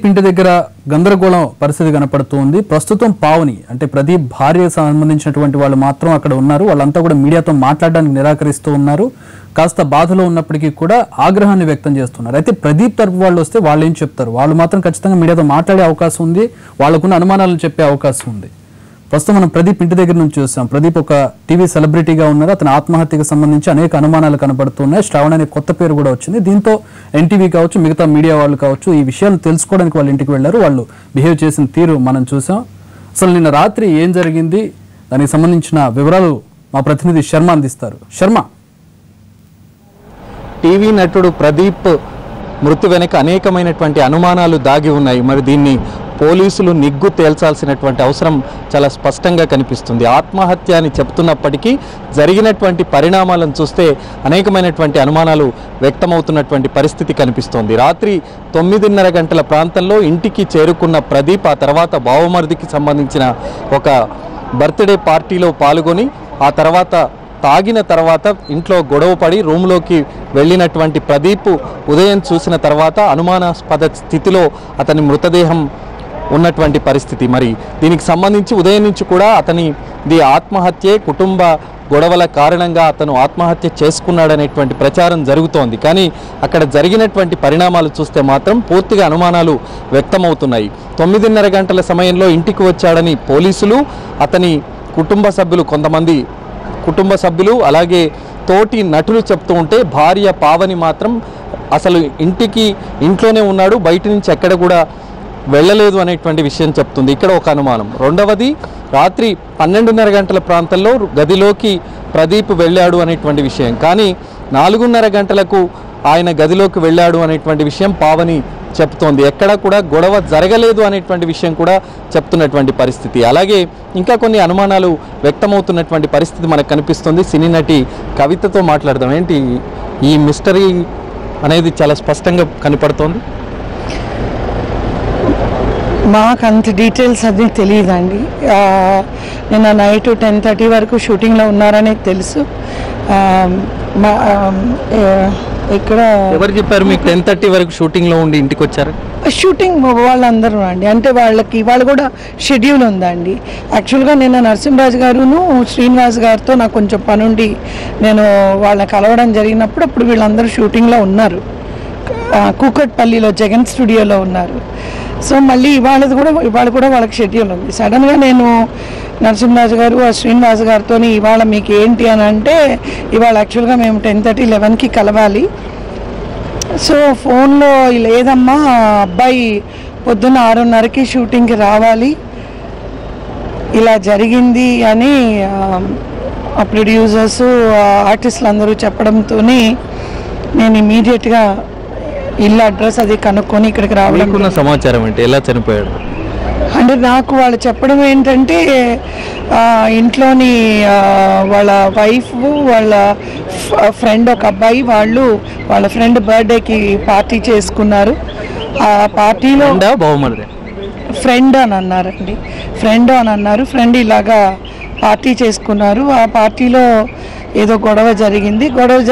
ఇంటి దగ్గర గందరగోళం పరిస్థితి కనపడుతుంది. ప్రస్తుతం పావని అంటే ప్రదీప్ భార్యకు సంబంధించినటువంటి వాళ్ళు మాత్రం అక్కడ ఉన్నారు. వాళ్ళంతా కూడా మీడియాతో మాట్లాడడానికి నిరాకరిస్తూ ఉన్నారు. కాస్త బాధలో ఉన్నప్పటికీ కూడా ఆగ్రహాన్ని వ్యక్తం చేస్తున్నారు. అయితే ప్రదీప్ తరపు వాళ్ళు వస్తే వాళ్ళు ఏం చెప్తారు? వాళ్ళు మాత్రం ఖచ్చితంగా మీడియాతో మాట్లాడే అవకాశం ఉంది, వాళ్ళకున్న అనుమానాలను చెప్పే అవకాశం ఉంది. ప్రస్తుతం మనం ప్రదీప్ ఇంటి దగ్గర నుంచి చూసాం. ప్రదీప్ ఒక టీవీ సెలబ్రిటీగా ఉన్నారు. అతని ఆత్మహత్యకు సంబంధించి అనేక అనుమానాలు కనబడుతున్నాయి. శ్రావణ్ అనే కొత్త పేరు కూడా వచ్చింది. దీంతో ఎన్టీవీ కావచ్చు, మిగతా మీడియా వాళ్ళు కావచ్చు, ఈ విషయాలు తెలుసుకోవడానికి వాళ్ళ ఇంటికి వెళ్లారు. వాళ్ళు బిహేవ్ చేసిన తీరు మనం చూసాం. అసలు నిన్న రాత్రి ఏం జరిగింది, దానికి సంబంధించిన వివరాలు మా ప్రతినిధి శర్మ అందిస్తారు. శర్మ, టీవీ నటుడు ప్రదీప్ మృతి వెనుక అనేకమైనటువంటి అనుమానాలు దాగి ఉన్నాయి. మరి దీన్ని పోలీసులు నిగ్గు తేల్చాల్సినటువంటి అవసరం చాలా స్పష్టంగా కనిపిస్తుంది. ఆత్మహత్య అని చెప్తున్నప్పటికీ జరిగినటువంటి పరిణామాలను చూస్తే అనేకమైనటువంటి అనుమానాలు వ్యక్తమవుతున్నటువంటి పరిస్థితి కనిపిస్తోంది. రాత్రి 9:30 గంటల ప్రాంతంలో ఇంటికి చేరుకున్న ప్రదీప్ ఆ తర్వాత బావమరిదికి సంబంధించిన ఒక బర్త్డే పార్టీలో పాల్గొని ఆ తర్వాత తాగిన తర్వాత ఇంట్లో గొడవ పడి రూమ్లోకి వెళ్ళినటువంటి ప్రదీప్ ఉదయం చూసిన తర్వాత అనుమానాస్పద స్థితిలో అతని మృతదేహం ఉన్నటువంటి పరిస్థితి. మరి దీనికి సంబంధించి ఉదయం నుంచి కూడా అతనిది ఆత్మహత్యే, కుటుంబ గొడవల కారణంగా అతను ఆత్మహత్య చేసుకున్నాడనేటువంటి ప్రచారం జరుగుతోంది. కానీ అక్కడ జరిగినటువంటి పరిణామాలు చూస్తే మాత్రం పూర్తిగా అనుమానాలు వ్యక్తమవుతున్నాయి. 9:30 గంటల సమయంలో ఇంటికి వచ్చాడని పోలీసులు, అతని కొంతమంది కుటుంబ సభ్యులు అలాగే తోటి నటులు చెప్తూ ఉంటే భార్య పావని మాత్రం అసలు ఇంట్లోనే ఉన్నాడు, బయట నుంచి ఎక్కడ కూడా వెళ్ళలేదు అనేటువంటి విషయం చెప్తుంది. ఇక్కడ ఒక అనుమానం. రెండవది, రాత్రి 12:30 గంటల ప్రాంతంలో గదిలోకి ప్రదీప్ వెళ్ళాడు అనేటువంటి విషయం. కానీ 4:30 గంటలకు ఆయన గదిలోకి వెళ్ళాడు అనేటువంటి విషయం పావని చెప్తోంది. ఎక్కడ కూడా గొడవ జరగలేదు అనేటువంటి విషయం కూడా చెప్తున్నటువంటి పరిస్థితి. అలాగే ఇంకా కొన్ని అనుమానాలు వ్యక్తమవుతున్నటువంటి పరిస్థితి మనకు కనిపిస్తుంది. సినీ నటి కవితతో మాట్లాడదాం. ఏంటి ఈ మిస్టరీ అనేది చాలా స్పష్టంగా కనపడుతోంది. మాకు అంత డీటెయిల్స్ అది తెలియదండి. నిన్న నైట్ 10:30 వరకు షూటింగ్లో ఉన్నారని తెలుసు. ఇక్కడ ఎవరు చెప్పారు మీకు 10:30 వరకు షూటింగ్లో ఉండి ఇంటికి వచ్చారు? షూటింగ్ వాళ్ళందరూ అండి. అంటే వాళ్ళు కూడా షెడ్యూల్ ఉందండి. యాక్చువల్గా నిన్న నరసింహరాజు గారును శ్రీనివాస్ గారితో నాకు కొంచెం పనుండి నేను వాళ్ళని కలవడం జరిగినప్పుడు అప్పుడు వీళ్ళందరూ షూటింగ్లో ఉన్నారు. కూకట్పల్లిలో జగన్ స్టూడియోలో ఉన్నారు. సో మళ్ళీ ఇవాళ కూడా వాళ్ళకి షెడ్యూల్ ఉంది. సడన్గా నేను నరసింహరాజు గారు శ్రీనివాస్ గారితో ఇవాళ మీకు ఏంటి అని అంటే, ఇవాళ యాక్చువల్గా మేము 10:30, 11కి కలవాలి. సో ఫోన్లో లేదమ్మా, అబ్బాయి పొద్దున్న 6:30కి షూటింగ్కి రావాలి, ఇలా జరిగింది అని ఆ ప్రొడ్యూసర్స్ ఆర్టిస్టులు అందరూ చెప్పడంతో నేను ఇమీడియట్గా ఇల్లు అడ్రస్ అది కనుక్కొని ఇక్కడికి రావడం. సమాచారం అంటే ఎలా చనిపోయాడు అంటే నాకు వాళ్ళు చెప్పడం ఏంటంటే, ఇంట్లోని వాళ్ళ వైఫ్, వాళ్ళ ఫ్రెండ్ ఒక అబ్బాయి, వాళ్ళ ఫ్రెండ్ బర్త్డేకి పార్టీ చేసుకున్నారు. ఆ పార్టీలో ఫ్రెండ్ అని అన్నారండి. ఫ్రెండ్ ఇలాగా పార్టీ చేసుకున్నారు. ఆ పార్టీలో ఏదో గొడవ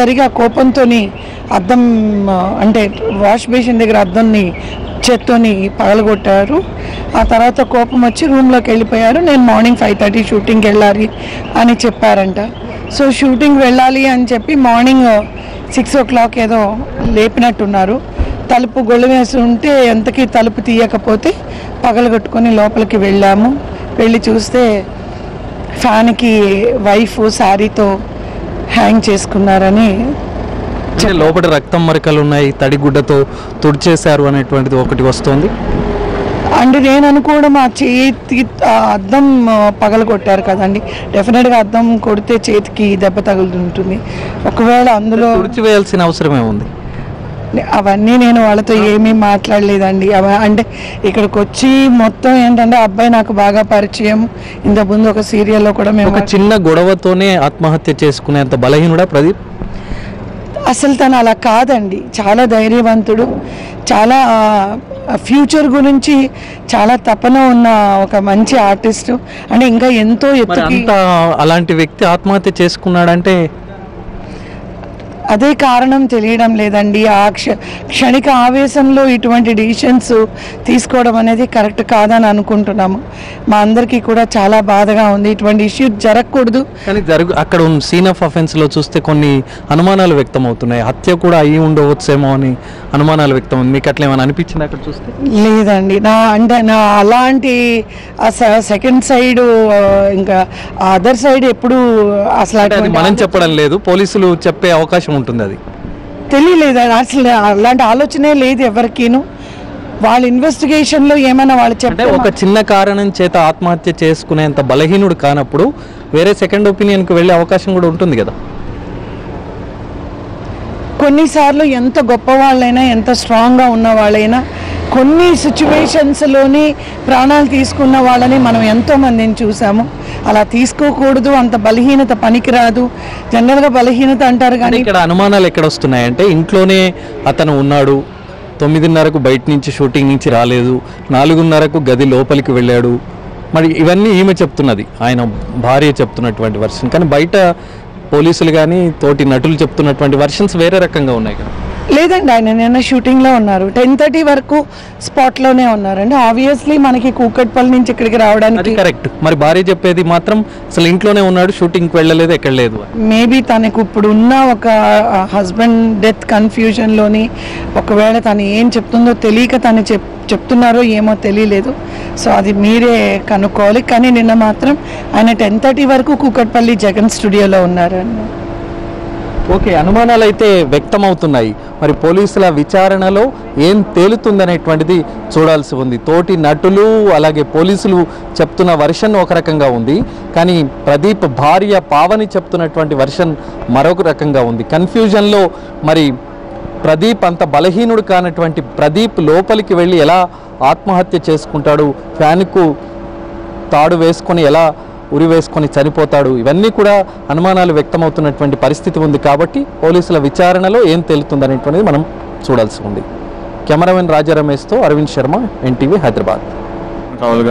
జరిగి ఆ కోపంతో అద్దం అంటే వాష్ బేసిన్ దగ్గర అద్దంని చేత్తోని పగలగొట్టారు. ఆ తర్వాత కోపం వచ్చి రూమ్లోకి వెళ్ళిపోయారు. నేను మార్నింగ్ 5:30 షూటింగ్కి వెళ్ళాలి అని చెప్పారంట. సో షూటింగ్ వెళ్ళాలి అని చెప్పి మార్నింగ్ 6 o'clock ఏదో లేపినట్టున్నారు. తలుపు గొళ్ళు వేసి ఉంటే ఎంతకీ తలుపు తీయకపోతే పగలగొట్టుకొని లోపలికి వెళ్ళాము. వెళ్ళి చూస్తే ఫ్యాన్కి వైఫ్ శారీతో హ్యాంగ్ చేసుకున్నారని. లోపల రక్తం మరకలు ఉన్నాయి, తడిగుడ్డతో తుడిచేశారు అనేటువంటిది ఒకటి వస్తుంది. అంటే నేను అనుకోవడం ఆ చేతి అద్దం పగలగొట్టారు కదండి, డెఫినెట్గా అద్దం కొడితే చేతికి దెబ్బ తగులుతుంటుంది. ఒకవేళ అందులో తుడిచివేయాల్సిన అవసరమే ఉంది. అవన్నీ నేను వాళ్ళతో ఏమీ మాట్లాడలేదండి. అంటే ఇక్కడికి వచ్చి మొత్తం ఏంటంటే అబ్బాయి నాకు బాగా పరిచయం. ఇంతకుముందు ఒక సీరియల్లో కూడా మేము ఒక చిన్న గొడవతోనే ఆత్మహత్య చేసుకునేంత బలహీనుడా ప్రదీప్? అసలు తను అలా కాదండి. చాలా ధైర్యవంతుడు, చాలా ఫ్యూచర్ గురించి చాలా తపన ఉన్న ఒక మంచి ఆర్టిస్టు. అంటే ఇంకా ఎంతో ఎత్తుకి అలాంటి వ్యక్తి ఆత్మహత్య చేసుకున్నాడంటే అదే కారణం తెలియడం లేదండి. ఆ క్షణిక ఆవేశంలో ఇటువంటి డిసిషన్స్ తీసుకోవడం అనేది కరెక్ట్ కాదని అనుకుంటున్నాము. మా అందరికీ కూడా చాలా బాధగా ఉంది. ఇటువంటి ఇష్యూ జరగకూడదు. కానీ అక్కడ సీన్ ఆఫ్ అఫెన్స్లో చూస్తే కొన్ని అనుమానాలు వ్యక్తం అవుతున్నాయి. హత్య కూడా అయ్యి ఉండవచ్చేమో అని అనుమానాలు వ్యక్తం ఉంది. మీకు అట్లా ఏమైనా అనిపించింది అక్కడ చూస్తే? లేదండి, నా అలాంటి సెకండ్ సైడ్ ఇంకా అదర్ సైడ్ ఎప్పుడు అసలు మనం చెప్పడం లేదు, పోలీసులు చెప్పే అవకాశం ఉంటుంది. అది తెలియలేదు, అసలు అలాంటి ఆలోచనే లేదు ఎవరికీను. వాళ్ళ ఇన్వెస్టిగేషన్లో ఏమైనా వాళ్ళు అంటే ఒక చిన్న కారణం చేత ఆత్మహత్య చేసుకునేంత బలహీనుడు కానప్పుడు వేరే సెకండ్ ఒపీనియన్కి వెళ్ళే అవకాశం కూడా ఉంటుంది కదా. కొన్నిసార్లు ఎంత గొప్ప వాళ్ళైనా, ఎంత స్ట్రాంగ్గా ఉన్న వాళ్ళైనా కొన్ని సిచ్యువేషన్స్లోని ప్రాణాలు తీసుకున్న వాళ్ళని మనం ఎంతోమందిని చూసాము. అలా తీసుకోకూడదు, అంత బలహీనత పనికిరాదు. జనరల్గా బలహీనత అంటారు కానీ ఇక్కడ అనుమానాలు ఎక్కడ వస్తున్నాయంటే ఇంట్లోనే అతను ఉన్నాడు, 9:30కు బయట నుంచి షూటింగ్ నుంచి రాలేదు, 4:30కు గది లోపలికి వెళ్ళాడు. మరి ఇవన్నీ ఈమె చెప్తున్నది, ఆయన భార్య చెప్తున్నటువంటి వర్షన్. కానీ బయట పోలీసులు కానీ తోటి నటులు చెప్తున్నటువంటి వర్షన్స్ వేరే రకంగా ఉన్నాయి కదా. లేదండి, ఆయన నిన్న షూటింగ్లో ఉన్నారు. 10:30 వరకు స్పాట్లోనే ఉన్నారండి. ఆబ్వియస్లీ మనకి కూకట్పల్లి నుంచి ఇక్కడికి రావడానికి కరెక్ట్. మరి భార్య చెప్పేది మాత్రం అసలు ఇంట్లోనే ఉన్నాడు, షూటింగ్కి వెళ్ళలేదు, ఎక్కడ లేదు. మేబీ తనకు ఇప్పుడు ఉన్న ఒక హస్బెండ్ డెత్ కన్ఫ్యూజన్లోని ఒకవేళ తను ఏం చెప్తుందో తెలియక తను చెప్తున్నారో ఏమో తెలియలేదు. సో అది మీరే కనుక్కోవాలి. కానీ నిన్న మాత్రం ఆయన 10:30 వరకు కూకట్పల్లి జగన్ స్టూడియోలో ఉన్నారండి. ఓకే, అనుమానాలు అయితే వ్యక్తమవుతున్నాయి. మరి పోలీసుల విచారణలో ఏం తేలుతుందనేటువంటిది చూడాల్సి ఉంది. తోటి నటులు అలాగే పోలీసులు చెప్తున్న వర్షన్ ఒక రకంగా ఉంది, కానీ ప్రదీప్ భార్య పావని చెప్తున్నటువంటి వర్షన్ మరొక రకంగా ఉంది. కన్ఫ్యూజన్లో మరి ప్రదీప్ అంత బలహీనుడు కానటువంటి ప్రదీప్ లోపలికి వెళ్ళి ఎలా ఆత్మహత్య చేసుకుంటాడు, ఫ్యాన్కు తాడు వేసుకొని ఎలా ఉరి వేసుకొని చనిపోతాడు, ఇవన్నీ కూడా అనుమానాలు వ్యక్తమవుతున్నటువంటి పరిస్థితి ఉంది. కాబట్టి పోలీసుల విచారణలో ఏం తేలుతుందనేటువంటిది మనం చూడాల్సి ఉంది. కెమెరామెన్ రాజా రమేష్తో అరవింద్ శర్మ, ఎన్టీవీ, హైదరాబాద్.